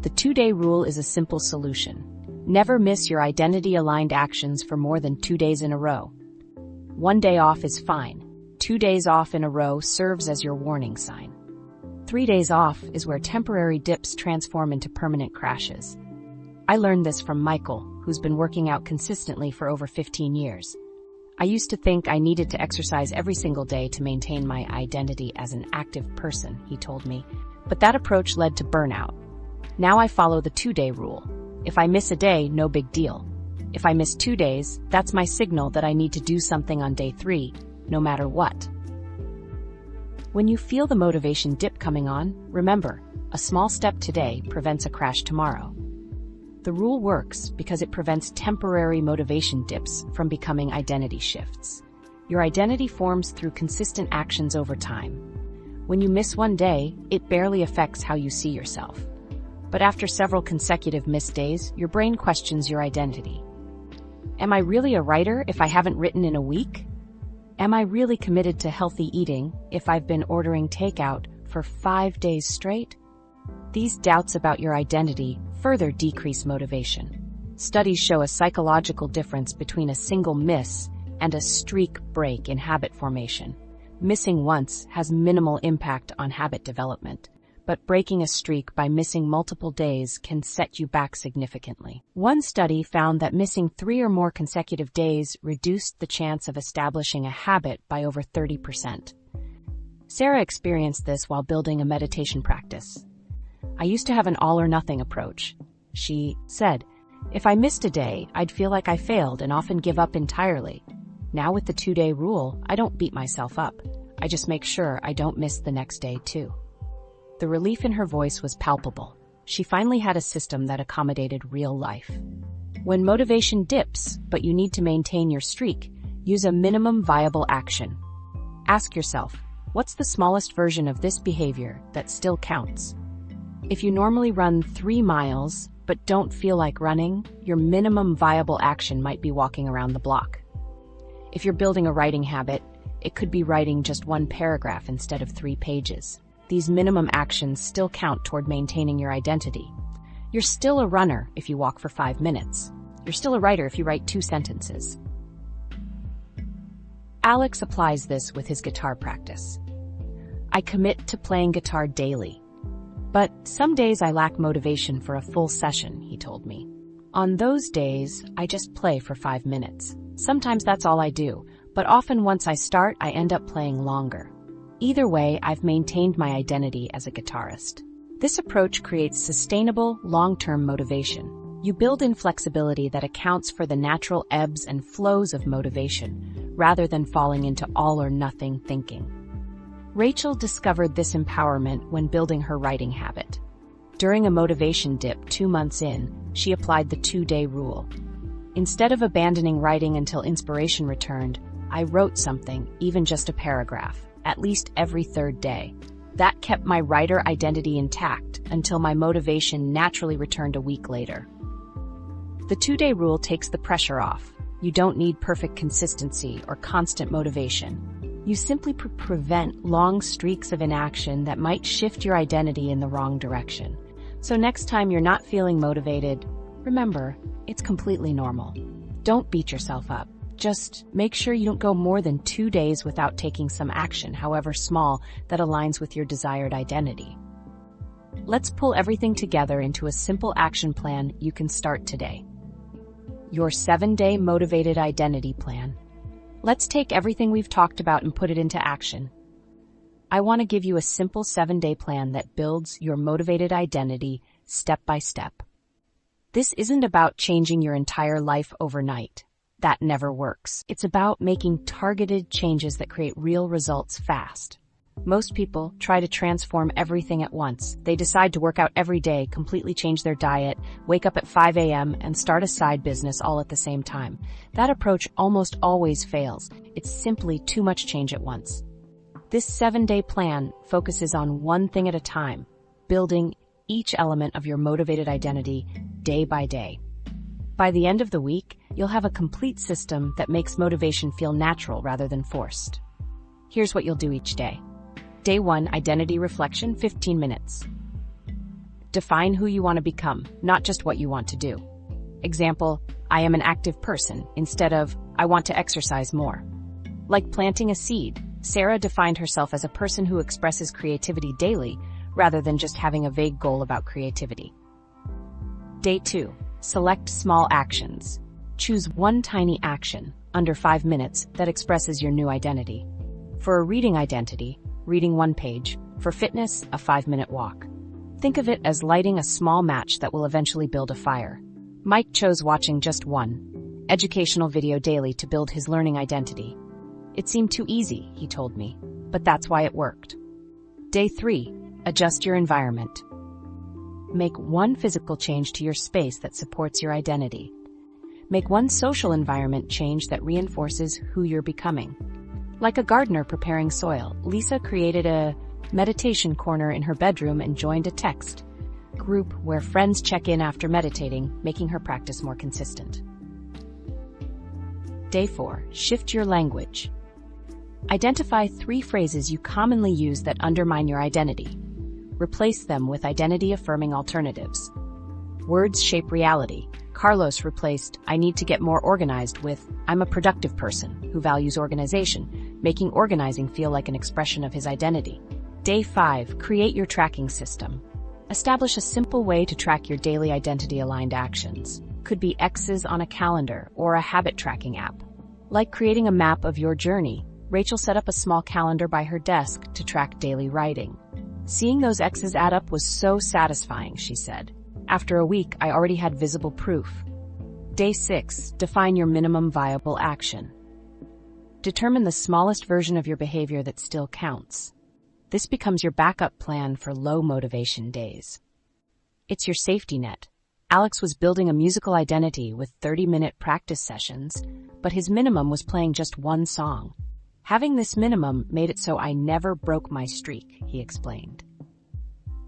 The 2-day rule is a simple solution. Never miss your identity-aligned actions for more than 2 days in a row. 1 day off is fine. 2 days off in a row serves as your warning sign. 3 days off is where temporary dips transform into permanent crashes. I learned this from Michael, who's been working out consistently for over 15 years. I used to think I needed to exercise every single day to maintain my identity as an active person, he told me, but that approach led to burnout. Now I follow the 2-day rule. If I miss a day, no big deal. If I miss 2 days, that's my signal that I need to do something on day 3, no matter what. When you feel the motivation dip coming on, remember, a small step today prevents a crash tomorrow. The rule works because it prevents temporary motivation dips from becoming identity shifts. Your identity forms through consistent actions over time. When you miss 1 day, it barely affects how you see yourself. But after several consecutive missed days, your brain questions your identity. Am I really a writer if I haven't written in a week? Am I really committed to healthy eating if I've been ordering takeout for 5 days straight? These doubts about your identity further decrease motivation. Studies show a psychological difference between a single miss and a streak break in habit formation. Missing once has minimal impact on habit development, but breaking a streak by missing multiple days can set you back significantly. One study found that missing 3 or more consecutive days reduced the chance of establishing a habit by over 30%. Sarah experienced this while building a meditation practice. I used to have an all-or-nothing approach. She said, if I missed a day, I'd feel like I failed and often give up entirely. Now with the 2-day rule, I don't beat myself up. I just make sure I don't miss the next day too. The relief in her voice was palpable. she finally had a system that accommodated real life. When motivation dips, but you need to maintain your streak, use a minimum viable action. Ask yourself, what's the smallest version of this behavior that still counts? If you normally run 3 miles, but don't feel like running, your minimum viable action might be walking around the block. If you're building a writing habit, it could be writing just 1 paragraph instead of 3 pages. These minimum actions still count toward maintaining your identity. You're still a runner if you walk for 5 minutes. You're still a writer if you write 2 sentences. Alex applies this with his guitar practice. I commit to playing guitar daily. But some days I lack motivation for a full session, he told me. On those days, I just play for 5 minutes. Sometimes that's all I do, but often once I start, I end up playing longer. Either way, I've maintained my identity as a guitarist. This approach creates sustainable, long-term motivation. You build in flexibility that accounts for the natural ebbs and flows of motivation, rather than falling into all-or-nothing thinking. Rachel discovered this empowerment when building her writing habit. During a motivation dip 2 months in, she applied the 2-day rule. Instead of abandoning writing until inspiration returned, I wrote something, even just a paragraph, at least every 3rd day. That kept my writer identity intact until my motivation naturally returned a week later. The 2-day rule takes the pressure off. You don't need perfect consistency or constant motivation. You simply prevent long streaks of inaction that might shift your identity in the wrong direction. So next time you're not feeling motivated, remember, it's completely normal. Don't beat yourself up. Just make sure you don't go more than 2 days without taking some action, however small, that aligns with your desired identity. Let's pull everything together into a simple action plan you can start today. Your 7-day motivated identity plan. Let's take everything we've talked about and put it into action. I want to give you a simple 7-day plan that builds your motivated identity step by step. This isn't about changing your entire life overnight. That never works. It's about making targeted changes that create real results fast. Most people try to transform everything at once. They decide to work out every day, completely change their diet, wake up at 5 a.m., and start a side business all at the same time. That approach almost always fails. It's simply too much change at once. This 7-day plan focuses on one thing at a time, building each element of your motivated identity day by day. By the end of the week, you'll have a complete system that makes motivation feel natural rather than forced. Here's what you'll do each day. Day 1, identity reflection, 15 minutes. Define who you want to become, not just what you want to do. Example, I am an active person, instead of, I want to exercise more. Like planting a seed, Sarah defined herself as a person who expresses creativity daily, rather than just having a vague goal about creativity. Day 2. Select small actions. Choose one tiny action, under 5 minutes, that expresses your new identity. For a reading identity, reading 1 page. For fitness, a 5-minute walk. Think of it as lighting a small match that will eventually build a fire. Mike chose watching just 1 educational video daily to build his learning identity. It seemed too easy, he told me, but that's why it worked. Day 3. Adjust your environment. Make one physical change to your space that supports your identity. Make one social environment change that reinforces who you're becoming. Like a gardener preparing soil, Lisa created a meditation corner in her bedroom and joined a text group where friends check in after meditating, making her practice more consistent. Day 4. Shift your language. Identify 3 phrases you commonly use that undermine your identity. Replace them with identity-affirming alternatives. Words shape reality. Carlos replaced, I need to get more organized with, I'm a productive person who values organization, making organizing feel like an expression of his identity. Day 5. Create your tracking system. Establish a simple way to track your daily identity-aligned actions. Could be X's on a calendar or a habit tracking app. Like creating a map of your journey, Rachel set up a small calendar by her desk to track daily writing. Seeing those X's add up was so satisfying, she said. After a week, I already had visible proof. Day 6. Define your minimum viable action. Determine the smallest version of your behavior that still counts. This becomes your backup plan for low motivation days. It's your safety net. Alex was building a musical identity with 30-minute practice sessions, but his minimum was playing just one song. Having this minimum made it so I never broke my streak, he explained.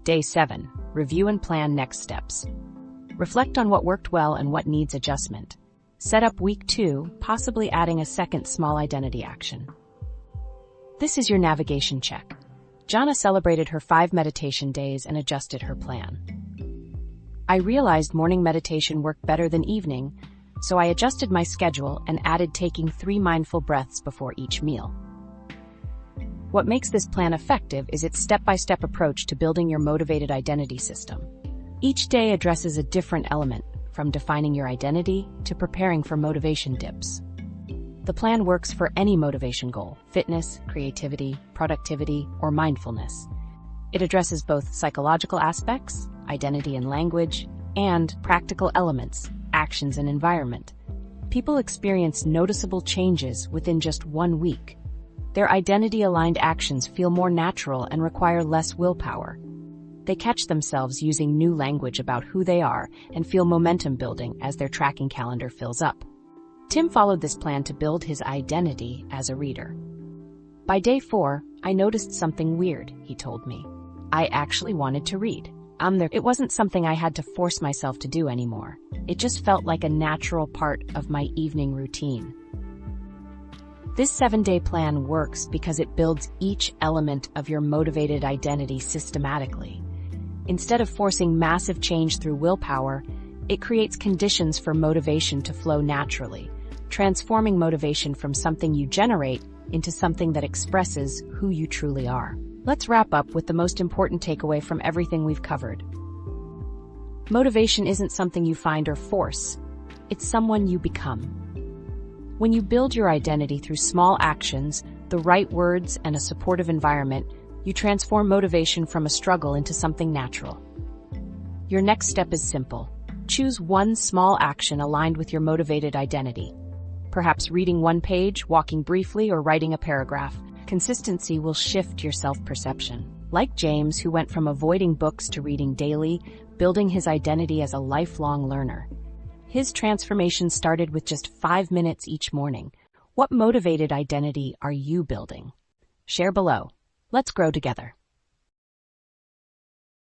Day 7. Review and plan next steps. Reflect on what worked well and what needs adjustment. Set up week 2, possibly adding a second small identity action. This is your navigation check. Jana celebrated her 5 meditation days and adjusted her plan. I realized morning meditation worked better than evening, so I adjusted my schedule and added taking 3 mindful breaths before each meal. What makes this plan effective is its step-by-step approach to building your motivated identity system. Each day addresses a different element, from defining your identity to preparing for motivation dips. The plan works for any motivation goal: fitness, creativity, productivity, or mindfulness. It addresses both psychological aspects, identity and language, and practical elements, actions and environment. People experience noticeable changes within just 1 week. Their identity-aligned actions feel more natural and require less willpower. They catch themselves using new language about who they are and feel momentum building as their tracking calendar fills up. Tim followed this plan to build his identity as a reader. By day 4, I noticed something weird, he told me. I actually wanted to read. It wasn't something I had to force myself to do anymore. It just felt like a natural part of my evening routine. This 7-day plan works because it builds each element of your motivated identity systematically. Instead of forcing massive change through willpower, it creates conditions for motivation to flow naturally, transforming motivation from something you generate into something that expresses who you truly are. Let's wrap up with the most important takeaway from everything we've covered. Motivation isn't something you find or force. It's someone you become. When you build your identity through small actions, the right words, and a supportive environment, you transform motivation from a struggle into something natural. Your next step is simple. Choose one small action aligned with your motivated identity. Perhaps reading 1 page, walking briefly, or writing a paragraph. Consistency will shift your self-perception. Like James, who went from avoiding books to reading daily, building his identity as a lifelong learner. His transformation started with just 5 minutes each morning. What motivated identity are you building? Share below. Let's grow together.